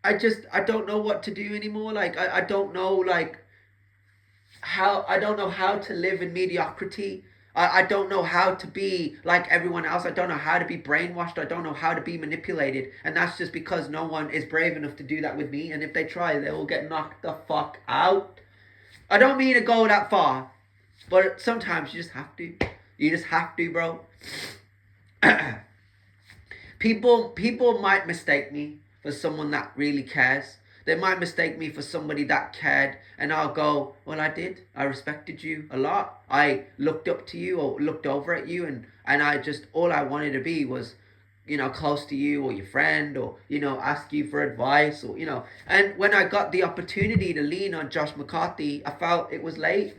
I don't know what to do anymore. Like, I don't know, like, I don't know how to live in mediocrity. I don't know how to be like everyone else. I don't know how to be brainwashed. I don't know how to be manipulated. And that's just because no one is brave enough to do that with me. And if they try, they will get knocked the fuck out. I don't mean to go that far, but sometimes you just have to. You just have to, bro. People might mistake me for someone that really cares. They might mistake me for somebody that cared, and I'll go, well, I did. I respected you a lot. I looked up to you or looked over at you, and I just, all I wanted to be was, close to you or your friend, or, ask you for advice, or, And when I got the opportunity to lean on Josh McCarthy, I felt it was late.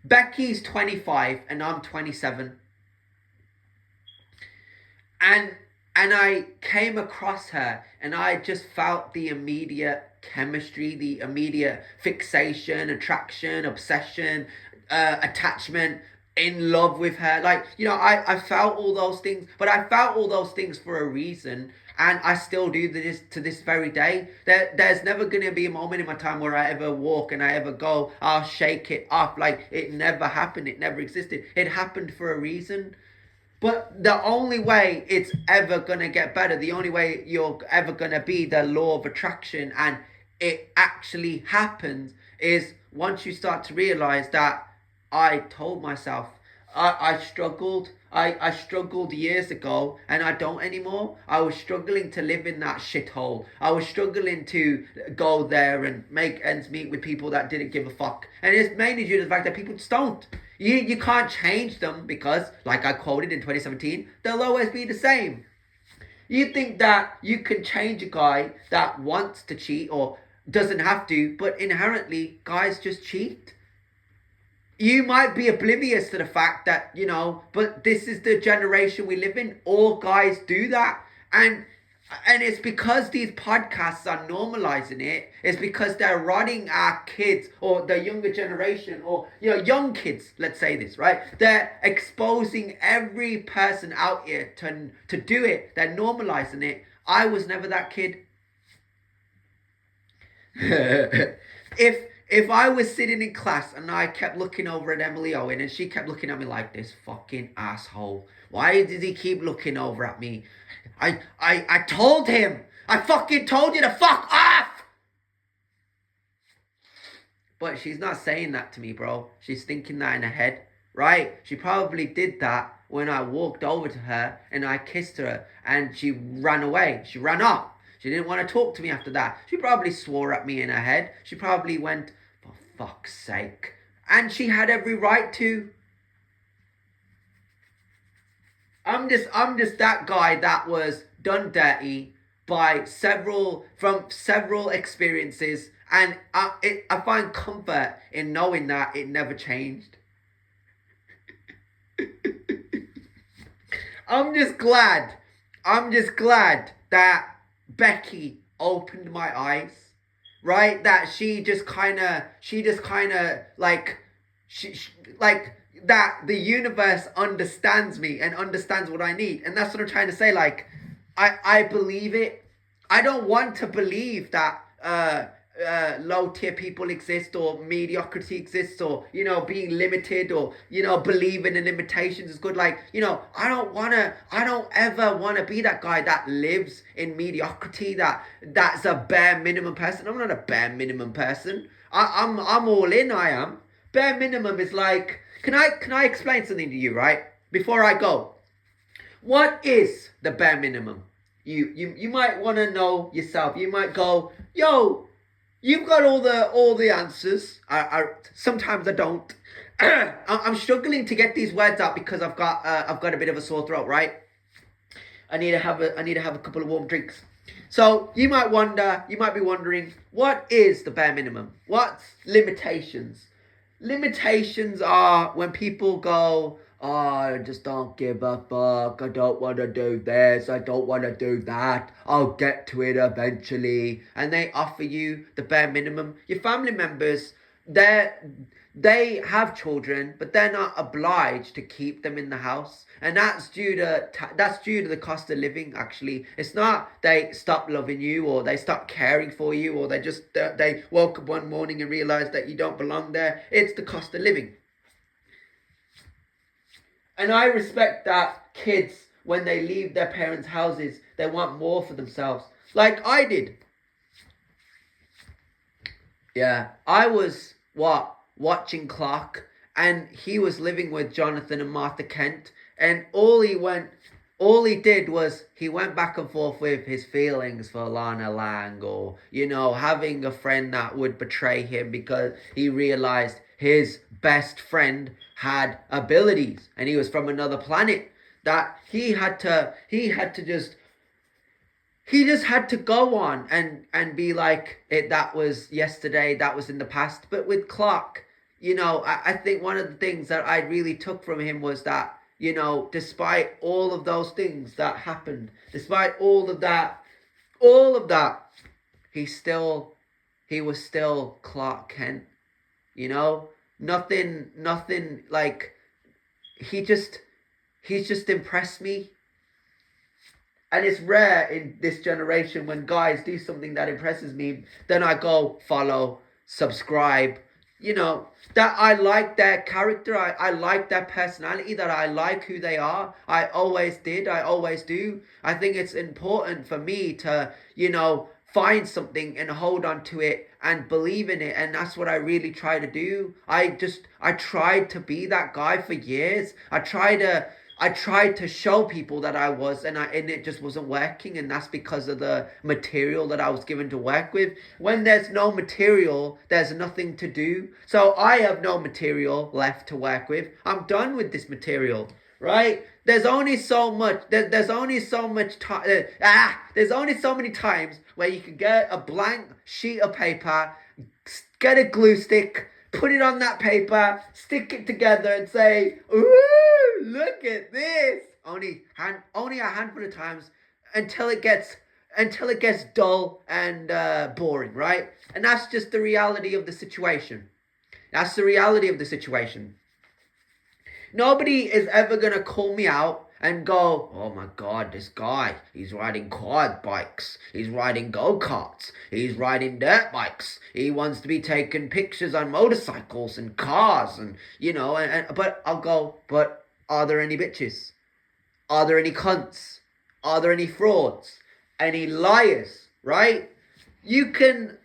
Becky's 25 and I'm 27. And I came across her and I just felt the immediate chemistry, the immediate fixation, attraction, obsession, attachment, in love with her. Like, I felt all those things, but I felt all those things for a reason. And I still do this to this very day. There's never going to be a moment in my time where I ever walk and I ever go, I'll shake it off. Like, it never happened. It never existed. It happened for a reason. But the only way it's ever going to get better, the only way you're ever going to be the law of attraction and it actually happens, is once you start to realize that I told myself I struggled. I struggled years ago and I don't anymore. I was struggling to live in that shithole. I was struggling to go there and make ends meet with people that didn't give a fuck. And it's mainly due to the fact that people just don't. You can't change them because, like I quoted in 2017, they'll always be the same. You think that you can change a guy that wants to cheat or doesn't have to, but inherently guys just cheat. You might be oblivious to the fact that, but this is the generation we live in. All guys do that. And it's because these podcasts are normalizing it. It's because they're running our kids or the younger generation or, young kids, let's say this, right? They're exposing every person out here to do it. They're normalizing it. I was never that kid. If I was sitting in class and I kept looking over at Emily Owen and she kept looking at me like, this fucking asshole, why did he keep looking over at me? I told him. I fucking told you to fuck off. But she's not saying that to me, bro. She's thinking that in her head, right? She probably did that when I walked over to her and I kissed her and she ran away. She ran off. She didn't want to talk to me after that. She probably swore at me in her head. She probably went, for fuck's sake. And she had every right to. I'm just that guy that was done dirty by several experiences, and I find comfort in knowing that it never changed. I'm just glad that Becky opened my eyes, right? That she just kind of like like that the universe understands me and understands what I need. And that's what I'm trying to say. Like, I believe it. I don't want to believe that low tier people exist or mediocrity exists or, being limited or, believing in limitations is good. Like, I don't ever want to be that guy that lives in mediocrity, that's a bare minimum person. I'm not a bare minimum person. I'm all in, I am. Bare minimum is like, can I explain something to you, right? Before I go. What is the bare minimum? You might want to know yourself. You might go, yo, you've got all the answers. Sometimes I don't. I'm struggling to get these words out because I've got a bit of a sore throat, right? I need to have a couple of warm drinks. So you might be wondering, what is the bare minimum? What's limitations? Limitations are when people go, oh, I just don't give a fuck. I don't want to do this. I don't want to do that. I'll get to it eventually. And they offer you the bare minimum. Your family members they have children, but they're not obliged to keep them in the house, and that's due to the cost of living. Actually, it's not they stop loving you or they stop caring for you or they woke up one morning and realized that you don't belong there. It's the cost of living. And I respect that kids, when they leave their parents' houses, they want more for themselves, like I did. Yeah, I was watching Clark, and he was living with Jonathan and Martha Kent, and all he did was he went back and forth with his feelings for Lana Lang, or having a friend that would betray him because he realized his best friend had abilities and he was from another planet, that he just had to go on and be like, that was yesterday, that was in the past. But with Clark, I think one of the things that I really took from him was that, despite all of those things that happened, despite all of that, he was still Clark Kent. Nothing like, he's just impressed me. And it's rare in this generation when guys do something that impresses me, then I go follow, subscribe. That I like their character, I like their personality, that I like who they are. I always did, I always do. I think it's important for me to, find something and hold on to it and believe in it. And that's what I really try to do. I tried to be that guy for years. I tried to show people that I was, and it just wasn't working, and that's because of the material that I was given to work with. When there's no material, there's nothing to do. So I have no material left to work with. I'm done with this material, right? There's only so much. There's only so much time. There's only so many times where you can get a blank sheet of paper, get a glue stick, put it on that paper, stick it together, and say, "Ooh, look at this!" Only a handful of times, until it gets dull and boring, right? And that's just the reality of the situation. That's the reality of the situation. Nobody is ever gonna call me out and go, "Oh my God, this guy, he's riding quad bikes, he's riding go-karts, he's riding dirt bikes, he wants to be taking pictures on motorcycles and cars," and but I'll go, "But are there any bitches? Are there any cunts? Are there any frauds? Any liars?" Right? You can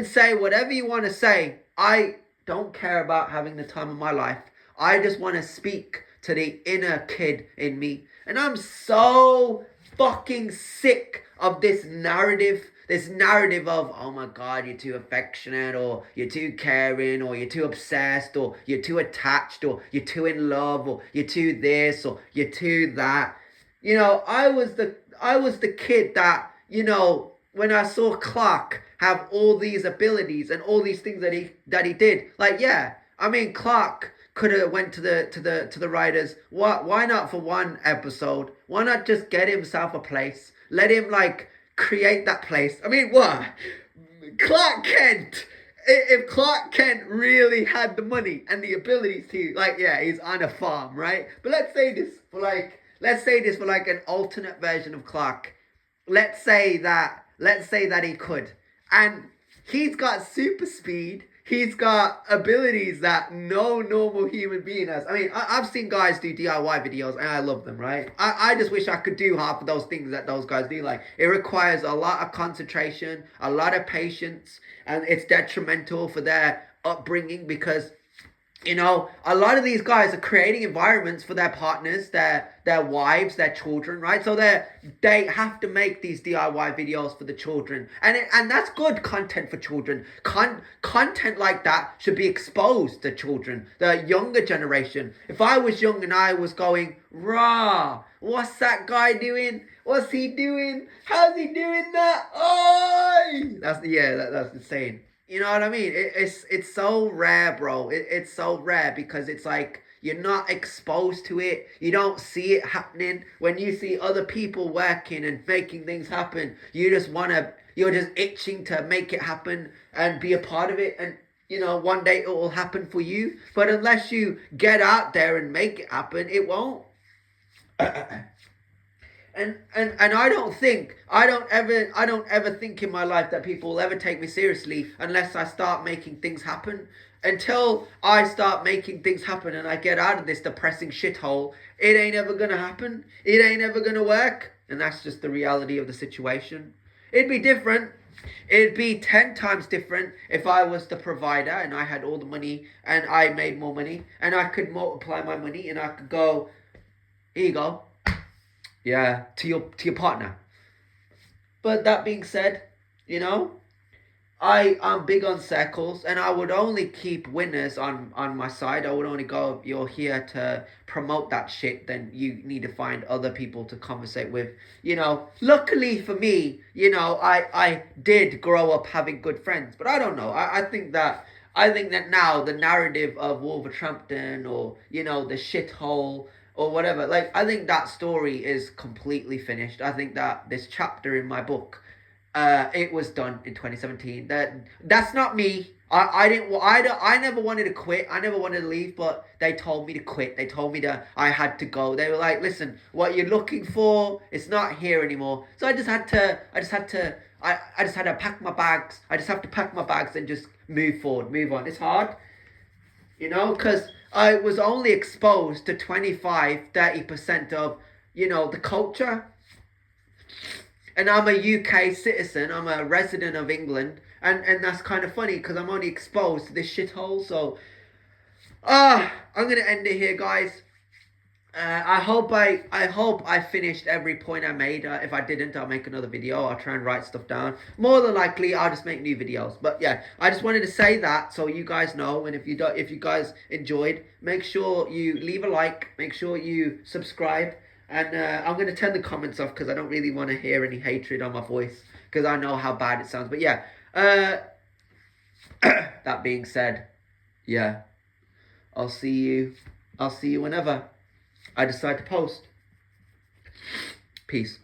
say whatever you want to say. I don't care about having the time of my life. I just want to speak to the inner kid in me. And I'm so fucking sick of this narrative of, "Oh my God, you're too affectionate, or you're too caring, or you're too obsessed, or you're too attached, or you're too in love, or you're too this, or you're too that." I was the kid that, when I saw Clark have all these abilities and all these things that he did, like, yeah, I mean, Clark could have went to the writers. Why not for one episode? Why not just get himself a place? Let him create that place. I mean, what? Clark Kent. If Clark Kent really had the money and the abilities to, yeah, he's on a farm, right? But let's say this for an alternate version of Clark. Let's say that he could, and he's got super speed. He's got abilities that no normal human being has. I mean, I've seen guys do DIY videos, and I love them, right? I just wish I could do half of those things that those guys do. Like, it requires a lot of concentration, a lot of patience, and it's detrimental for their upbringing because, a lot of these guys are creating environments for their partners, their wives, their children, right? So they have to make these DIY videos for the children, and that's good content for children. Content like that should be exposed to children, the younger generation. If I was young and I was going, "Rah, what's that guy doing? What's he doing? How's he doing that? Oh!" That's insane. You know what I mean? It's so rare, bro. It's so rare because it's like you're not exposed to it. You don't see it happening. When you see other people working and making things happen, you're just itching to make it happen and be a part of it. And one day it will happen for you. But unless you get out there and make it happen, it won't. And I don't ever think in my life that people will ever take me seriously unless I start making things happen. Until I start making things happen and I get out of this depressing shithole, it ain't ever gonna happen. It ain't ever gonna work. And that's just the reality of the situation. It'd be different. It'd be 10 times different if I was the provider and I had all the money and I made more money and I could multiply my money and I could go, here you go. Yeah, to your partner. But that being said, I'm big on circles, and I would only keep winners on my side. I would only go, if you're here to promote that shit, then you need to find other people to conversate with. Luckily for me, I did grow up having good friends, but I don't know. I think that now the narrative of Wolverhampton or the shithole or whatever, like, I think that story is completely finished. I think that this chapter in my book, it was done in 2017. That's not me. I never wanted to quit. I never wanted to leave, but they told me to quit. They told me that I had to go. They were like, listen, what you're looking for, it's not here anymore. So I just had to pack my bags. I just have to pack my bags and just move forward, move on. It's hard, because I was only exposed to 25-30% of, the culture. And I'm a UK citizen. I'm a resident of England. And that's kind of funny because I'm only exposed to this shithole. So, I'm going to end it here, guys. I hope I finished every point I made. If I didn't, I'll make another video. I'll try and write stuff down. More than likely, I'll just make new videos. But yeah, I just wanted to say that so you guys know. And if you guys enjoyed, make sure you leave a like. Make sure you subscribe. And I'm going to turn the comments off because I don't really want to hear any hatred on my voice because I know how bad it sounds. But yeah, that being said, yeah, I'll see you whenever I decide to post. Peace.